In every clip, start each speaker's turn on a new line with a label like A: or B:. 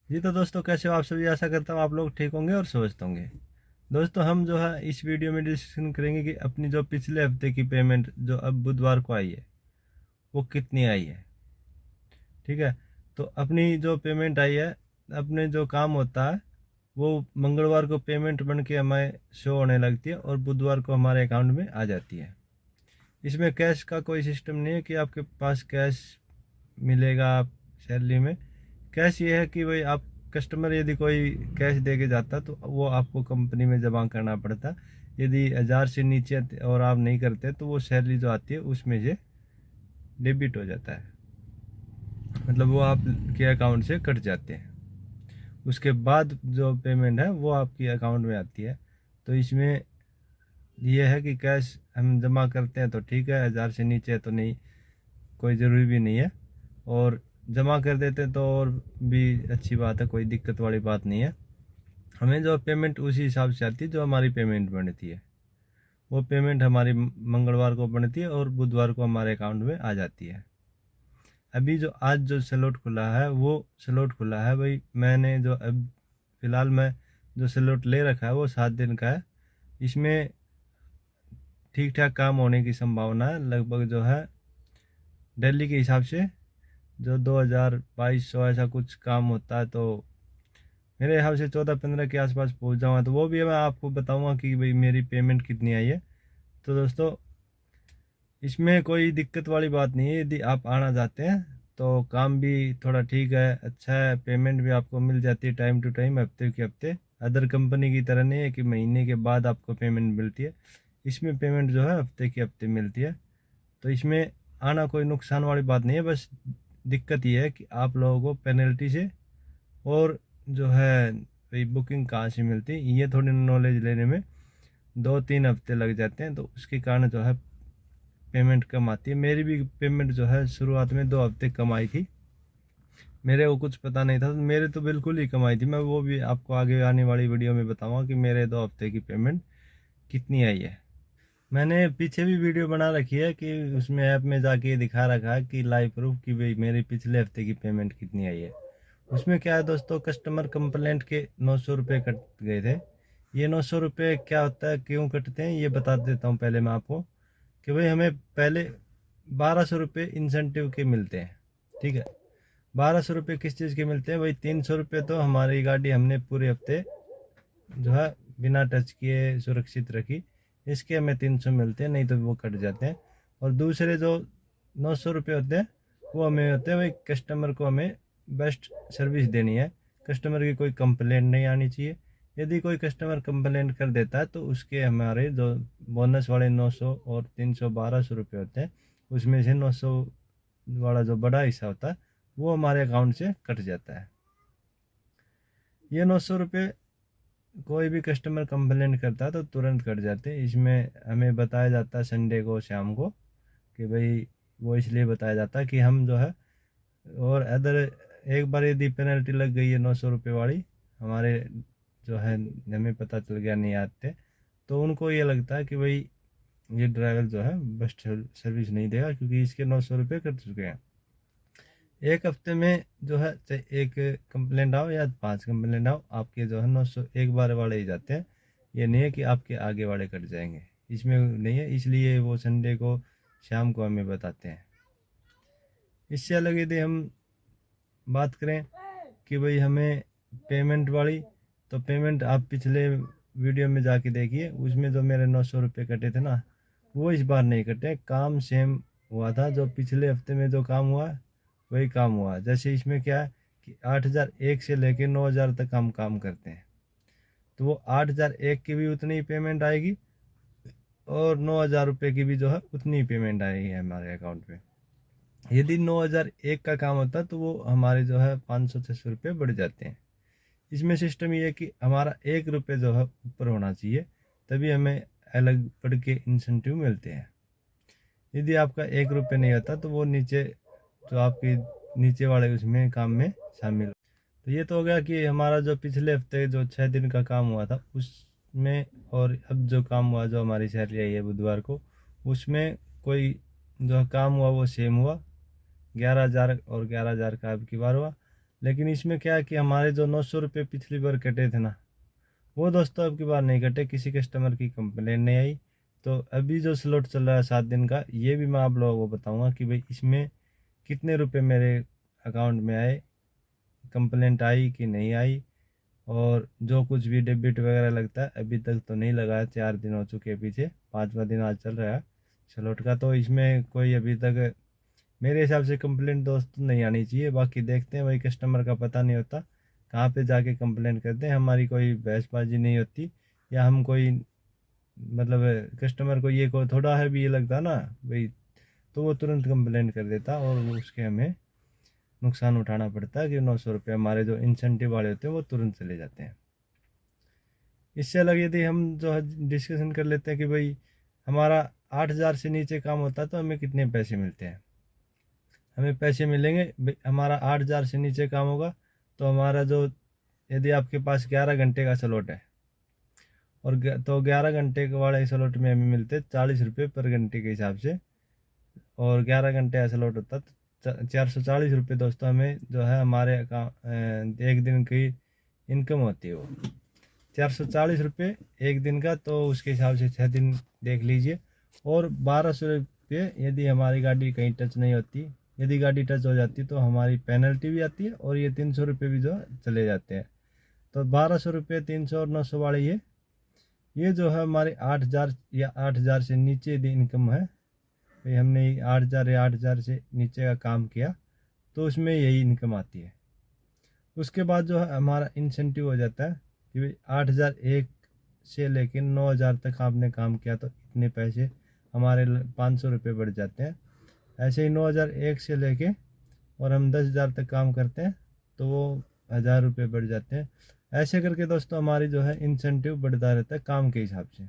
A: जी तो दोस्तों, कैसे हो आप सभी। आशा करता हूँ आप लोग ठीक होंगे और स्वस्थ होंगे। दोस्तों, हम जो है इस वीडियो में डिस्कशन करेंगे कि अपनी जो पिछले हफ्ते की पेमेंट जो अब बुधवार को आई है वो कितनी आई है। ठीक है। तो अपनी जो पेमेंट आई है, अपने जो काम होता है वो मंगलवार को पेमेंट बन के हमें शो होने लगती है और बुधवार को हमारे अकाउंट में आ जाती है। इसमें कैश का कोई सिस्टम नहीं है कि आपके पास कैश मिलेगा आप सैलरी में। कैश ये है कि भाई आप कस्टमर यदि कोई कैश दे के जाता तो वो आपको कंपनी में जमा करना पड़ता। यदि 1000 से नीचे और आप नहीं करते तो वो सैलरी जो आती है उसमें से डेबिट हो जाता है, मतलब वो आपके अकाउंट से कट जाते हैं। उसके बाद जो पेमेंट है वो आपकी अकाउंट में आती है। तो इसमें ये है कि कैश हम जमा करते हैं तो ठीक है, 1000 से नीचे तो नहीं, कोई ज़रूरी भी नहीं है। और जमा कर देते हैं तो और भी अच्छी बात है, कोई दिक्कत वाली बात नहीं है। हमें जो पेमेंट उसी हिसाब से आती है जो हमारी पेमेंट बनती है। वो पेमेंट हमारी मंगलवार को बनती है और बुधवार को हमारे अकाउंट में आ जाती है। अभी जो आज जो स्लॉट खुला है वो स्लॉट खुला है भाई, मैंने जो अब फ़िलहाल मैं जो स्लॉट ले रखा है वो 7 दिन का है। इसमें ठीक ठाक काम होने की संभावना है, लगभग जो है दिल्ली के हिसाब से जो 2000-2200 ऐसा कुछ काम होता है। तो मेरे हिसाब से 14-15 के आसपास पहुंच जाऊँगा, तो वो भी मैं आपको बताऊंगा कि भाई मेरी पेमेंट कितनी आई है। तो दोस्तों, इसमें कोई दिक्कत वाली बात नहीं है। यदि आप आना चाहते हैं तो काम भी थोड़ा ठीक है, अच्छा है, पेमेंट भी आपको मिल जाती है टाइम टू टाइम, हफ्ते के हफ्ते। अदर कंपनी की तरह नहीं है कि महीने के बाद आपको पेमेंट मिलती है। इसमें पेमेंट जो है हफ्ते के हफ्ते मिलती है। तो इसमें आना कोई नुकसान वाली बात नहीं है। बस दिक्कत ये है कि आप लोगों को पेनल्टी से और जो है भाई बुकिंग कहाँ से मिलती है ये थोड़ी नॉलेज लेने में 2-3 हफ्ते लग जाते हैं। तो उसके कारण जो है पेमेंट कम आती है। मेरी भी पेमेंट जो है शुरुआत में 2 हफ्ते कम आई थी। मेरे को कुछ पता नहीं था, तो मेरे तो बिल्कुल ही कम आई थी। मैं वो भी आपको आगे आने वाली वीडियो में बताऊंगा कि मेरे 2 हफ्ते की पेमेंट कितनी आई है। मैंने पीछे भी वीडियो बना रखी है कि उसमें ऐप में जाके दिखा रखा है कि लाइव प्रूफ कि भाई मेरे पिछले हफ्ते की पेमेंट कितनी आई है। उसमें क्या है दोस्तों, कस्टमर कंप्लेंट के 900 रुपये कट गए थे। ये 900 रुपये क्या होता है, क्यों कटते हैं, ये बता देता हूँ पहले मैं आपको। कि भाई हमें पहले 1200 रुपये इंसेंटिव के मिलते हैं। ठीक है। 1200 रुपये किस चीज़ के मिलते हैं भाई, 300 रुपये तो हमारी गाड़ी हमने पूरे हफ्ते जो है बिना टच किए सुरक्षित रखी, इसके हमें 300 मिलते हैं, नहीं तो वो कट जाते हैं। और दूसरे जो 900 रुपये होते हैं वो हमें होते हैं भाई, कस्टमर को हमें बेस्ट सर्विस देनी है, कस्टमर की कोई कंप्लेंट नहीं आनी चाहिए। यदि कोई कस्टमर कंप्लेंट कर देता है तो उसके हमारे जो बोनस वाले 900 और 300 1200 रुपये होते हैं, उसमें से 900 वाला जो बड़ा हिस्सा होता है वो हमारे अकाउंट से कट जाता है। ये 900 रुपये कोई भी कस्टमर कंप्लेंट करता है तो तुरंत कट जाते हैं। इसमें हमें बताया जाता है संडे को शाम को कि भाई, वो इसलिए बताया जाता है कि हम जो है, और अदर एक बार यदि पेनल्टी लग गई है 900 रुपये वाली हमारे जो है, हमें पता चल गया नहीं आते, तो उनको ये लगता है कि भाई ये ड्राइवर जो है बेस्ट सर्विस नहीं देगा क्योंकि इसके 900 रुपये कट चुके हैं। एक हफ्ते में जो है चाहे एक कंप्लेंट आओ या 5 कंप्लेंट आओ, आपके जो है 900 एक बार वाले ही जाते हैं। ये नहीं है कि आपके आगे वाले कट जाएंगे, इसमें नहीं है, इसलिए वो संडे को शाम को हमें बताते हैं। इससे अलग यदि हम बात करें कि भाई हमें पेमेंट वाली, तो पेमेंट आप पिछले वीडियो में जाके देखिए, उसमें जो मेरे 900 रुपये कटे थे ना, वो इस बार नहीं कटे। काम सेम हुआ था, जो पिछले हफ्ते में जो काम हुआ वही काम हुआ। जैसे इसमें क्या है कि 8001 से लेके 9000 तक हम काम करते हैं, तो वो 8001 की भी उतनी ही पेमेंट आएगी और 9000 रुपये की भी जो है उतनी ही पेमेंट आएगी हमारे अकाउंट पे। यदि 9001 का काम होता तो वो हमारे जो है 500-600 रुपये बढ़ जाते हैं। इसमें सिस्टम ये है कि हमारा 1 रुपये जो है ऊपर होना चाहिए, तभी हमें अलग बढ़ के इंसेंटिव मिलते हैं। यदि आपका 1 रुपये नहीं होता तो वो नीचे जो आपकी नीचे वाले उसमें काम में शामिल। तो ये तो हो गया कि हमारा जो पिछले हफ्ते जो 6 दिन का काम हुआ था उसमें, और अब जो काम हुआ जो हमारी सैलरी आई है बुधवार को, उसमें कोई जो काम हुआ वो सेम हुआ। 11,000 और 11,000 का अब की बार हुआ। लेकिन इसमें क्या है कि हमारे जो 900 रुपये पिछली बार कटे थे ना, वो दोस्तों अब की बार नहीं कटे, किसी कस्टमर की कंप्लेंट नहीं आई। तो अभी जो स्लॉट चल रहा है 7 दिन का, ये भी मैं आप लोगों को बताऊंगा कि भाई इसमें कितने रुपए मेरे अकाउंट में आए, कंप्लेंट आई कि नहीं आई, और जो कुछ भी डेबिट वगैरह लगता है अभी तक तो नहीं लगा है। 4 दिन हो चुके हैं पीछे, 5वां दिन आज चल रहा है स्लॉट का। तो इसमें कोई अभी तक मेरे हिसाब से कंप्लेंट दोस्त नहीं आनी चाहिए। बाकी देखते हैं, भाई कस्टमर का पता नहीं होता कहाँ पे जाके कंप्लेंट करते हैं। हमारी कोई बहसबाजी नहीं होती, या हम कोई मतलब कस्टमर को ये को थोड़ा है भी ये लगता ना भाई, तो वो तुरंत कंप्लेंट कर देता और उसके हमें नुकसान उठाना पड़ता है कि 900 रुपये हमारे जो इंसेंटिव वाले होते हैं वो तुरंत चले जाते हैं। इससे अलग यदि हम जो है डिस्कशन कर लेते हैं कि भाई हमारा 8,000 से नीचे काम होता है तो हमें कितने पैसे मिलते हैं। हमें पैसे मिलेंगे, हमारा 8,000 से नीचे काम होगा तो हमारा जो, यदि आपके पास 11 घंटे का स्लॉट है और तो 11 घंटे के वाले स्लॉट में हमें मिलते 40 रुपये पर घंटे के हिसाब से, और 11 घंटे का स्लॉट होता तो 440 रुपये दोस्तों हमें जो है हमारे अकाउंट एक दिन की इनकम होती है वो 440 रुपये एक दिन का। तो उसके हिसाब से 6 दिन देख लीजिए। और 1200 रुपये यदि हमारी गाड़ी कहीं टच नहीं होती, यदि गाड़ी टच हो जाती तो हमारी पेनल्टी भी आती है, और ये 300 रुपये भी जो चले जाते हैं। तो 1200 रुपये, 300 और 900 वाले ये जो है हमारे 8,000 या 8,000 से नीचे यदि इनकम है, भाई हमने 8,000 या 8,000 से नीचे का काम किया तो उसमें यही इनकम आती है। उसके बाद जो है हमारा इंसेंटिव हो जाता है कि भाई 8,001 से लेकर 9,000 तक आपने काम किया तो इतने पैसे हमारे 500 रुपये बढ़ जाते हैं। ऐसे ही 9,001 से लेके और हम 10,000 तक काम करते हैं तो वो 1,000 रुपये बढ़ जाते हैं। ऐसे करके दोस्तों हमारी जो है इंसेंटिव बढ़ता रहता है काम के हिसाब से।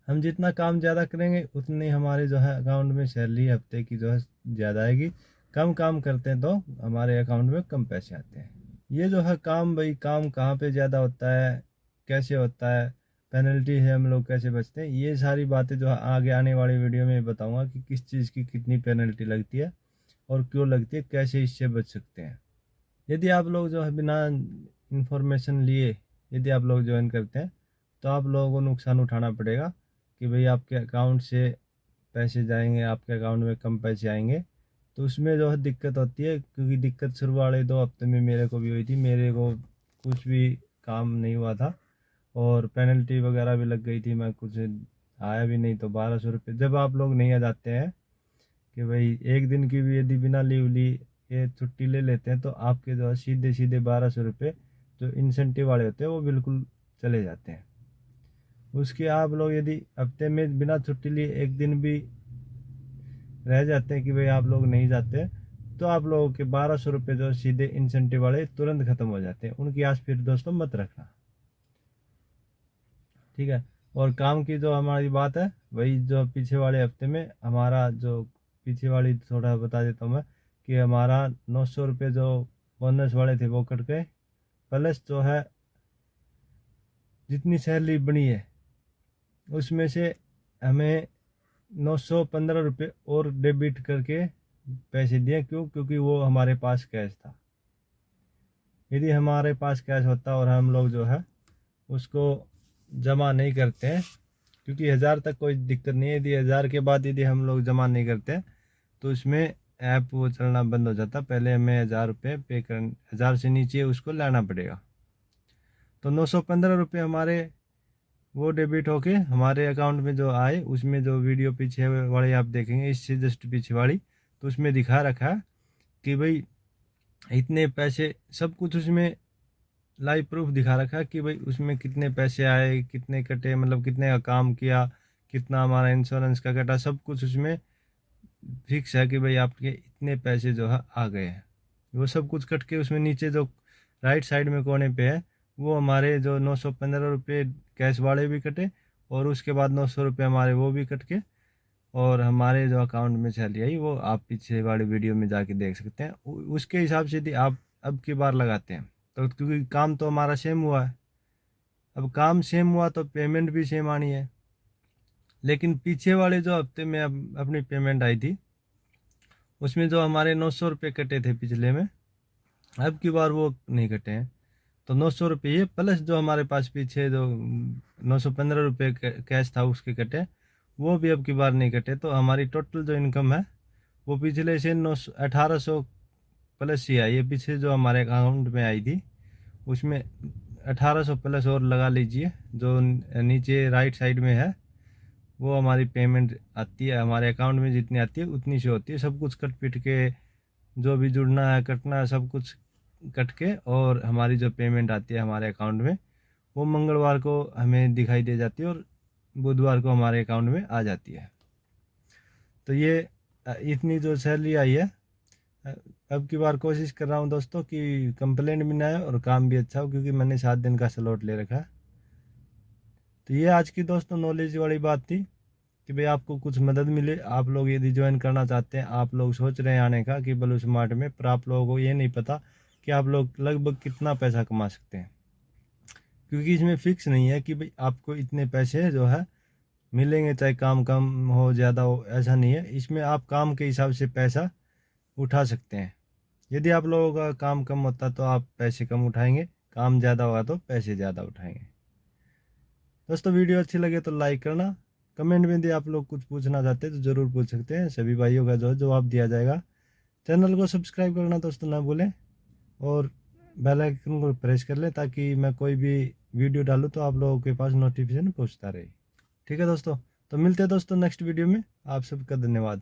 A: हम जितना काम ज़्यादा करेंगे उतनी हमारे जो है अकाउंट में सैलरी हफ्ते की जो है ज़्यादा आएगी। कम काम करते हैं तो हमारे अकाउंट में कम पैसे आते हैं। ये जो है काम, भाई काम कहाँ पे ज़्यादा होता है, कैसे होता है, पेनल्टी है, हम लोग कैसे बचते हैं, ये सारी बातें जो है आगे आने वाली वीडियो में बताऊंगा कि किस चीज़ की कितनी पेनल्टी लगती है और क्यों लगती है, कैसे इससे बच सकते हैं। यदि आप लोग जो है बिना इंफॉर्मेशन लिए यदि आप लोग ज्वाइन करते हैं तो आप लोगों को नुकसान उठाना पड़ेगा कि भाई आपके अकाउंट से पैसे जाएंगे, आपके अकाउंट में कम पैसे आएंगे। तो उसमें जो है दिक्कत होती है, क्योंकि दिक्कत शुरू वाले 2 हफ्ते में मेरे को भी हुई थी। मेरे को कुछ भी काम नहीं हुआ था और पेनल्टी वगैरह भी लग गई थी, मैं कुछ आया भी नहीं। तो 1,200 रुपये जब आप लोग नहीं आ जाते हैं कि भाई एक दिन की भी यदि बिना लीव ली ये छुट्टी ले लेते हैं तो आपके जो है सीधे सीधे 1,200 रुपये जो इंसेंटिव वाले होते हैं वो बिल्कुल चले जाते हैं। उसके आप लोग यदि हफ्ते में बिना छुट्टी लिए एक दिन भी रह जाते हैं कि भाई आप लोग नहीं जाते, तो आप लोगों के 1,200 रुपये जो सीधे इंसेंटिव वाले तुरंत खत्म हो जाते हैं। उनकी आस फिर दोस्तों मत रखना, ठीक है। और काम की जो हमारी बात है, वही जो पीछे वाले हफ्ते में हमारा जो पीछे वाली थोड़ा बता देता हूँ मैं कि हमारा 900 रुपये जो बोनस वाले थे वो कट गए, प्लस जो है जितनी सैलरी बनी है उसमें से हमें 915 रुपये और डेबिट करके पैसे दिए। क्यों? क्योंकि वो हमारे पास कैश था। यदि हमारे पास कैश होता और हम लोग जो है उसको जमा नहीं करते हैं, क्योंकि 1,000 तक कोई दिक्कत नहीं है, यदि 1,000 के बाद यदि हम लोग जमा नहीं करते तो इसमें ऐप वो चलना बंद हो जाता। पहले हमें 1,000 रुपये पे कर, 1,000 से नीचे उसको लाना पड़ेगा। तो 915 रुपये हमारे वो डेबिट होके हमारे अकाउंट में जो आए, उसमें जो वीडियो पीछे वाली आप देखेंगे, इससे जस्ट पीछे वाली, तो उसमें दिखा रखा है कि भाई इतने पैसे, सब कुछ उसमें लाइव प्रूफ दिखा रखा है कि भाई उसमें कितने पैसे आए, कितने कटे, मतलब कितने का काम किया, कितना हमारा इंश्योरेंस का कटा, सब कुछ उसमें फिक्स है कि भाई आपके इतने पैसे जो है आ गए हैं। वो सब कुछ कट के उसमें नीचे जो राइट साइड में कोने पे है वो हमारे जो 915 रुपये कैश वाले भी कटे, और उसके बाद 900 रुपये हमारे वो भी कट के, और हमारे जो अकाउंट में सैलरी आई वो आप पीछे वाले वीडियो में जाके देख सकते हैं। उसके हिसाब से यदि आप अब की बार लगाते हैं तो, क्योंकि काम तो हमारा सेम हुआ है, अब काम सेम हुआ तो पेमेंट भी सेम आनी है। लेकिन पीछे वाले जो हफ्ते में अब अपनी पेमेंट आई थी उसमें जो हमारे 900 रुपये कटे थे पिछले में, अब की बार वो नहीं कटे हैं। तो 900 रुपये प्लस जो हमारे पास पीछे जो 915 रुपये कैश था उसके कटे, वो भी अब की बार नहीं कटे। तो हमारी टोटल जो इनकम है वो पिछले से 1800 प्लस ही आई है। पीछे जो हमारे अकाउंट में आई थी उसमें 1800 प्लस और लगा लीजिए। जो नीचे राइट साइड में है वो हमारी पेमेंट आती है, हमारे अकाउंट में जितनी आती है उतनी से होती है। सब कुछ कट पिट के जो भी जुड़ना है कटना है सब कुछ कट के, और हमारी जो पेमेंट आती है हमारे अकाउंट में वो मंगलवार को हमें दिखाई दे जाती है और बुधवार को हमारे अकाउंट में आ जाती है। तो ये इतनी जो सैलरी आई है, अब की बार कोशिश कर रहा हूँ दोस्तों कि कंप्लेंट भी ना आए और काम भी अच्छा हो, क्योंकि मैंने 7 दिन का स्लॉट ले रखा है। तो ये आज की दोस्तों नॉलेज वाली बात थी कि भाई आपको कुछ मदद मिले। आप लोग यदि ज्वाइन करना चाहते हैं, आप लोग सोच रहे हैं आने का कि ब्लू स्मार्ट में, पर आप लोगों को ये नहीं पता कि आप लोग लगभग कितना पैसा कमा सकते हैं, क्योंकि इसमें फिक्स नहीं है कि भाई आपको इतने पैसे जो है मिलेंगे, चाहे काम कम हो ज़्यादा हो, ऐसा नहीं है। इसमें आप काम के हिसाब से पैसा उठा सकते हैं। यदि आप लोगों का काम कम होता तो आप पैसे कम उठाएंगे, काम ज़्यादा होगा तो पैसे ज़्यादा उठाएंगे। दोस्तों वीडियो अच्छी लगे तो लाइक करना। कमेंट में यदि आप लोग कुछ पूछना चाहते हैं तो ज़रूर पूछ सकते हैं, सभी भाइयों का जो जवाब दिया जाएगा। चैनल को सब्सक्राइब करना दोस्तों ना भूलें, और बेल आइकन को प्रेस कर लें ताकि मैं कोई भी वीडियो डालूँ तो आप लोगों के पास नोटिफिकेशन पहुंचता रहे। ठीक है दोस्तों, तो मिलते हैं दोस्तों नेक्स्ट वीडियो में। आप सबका धन्यवाद।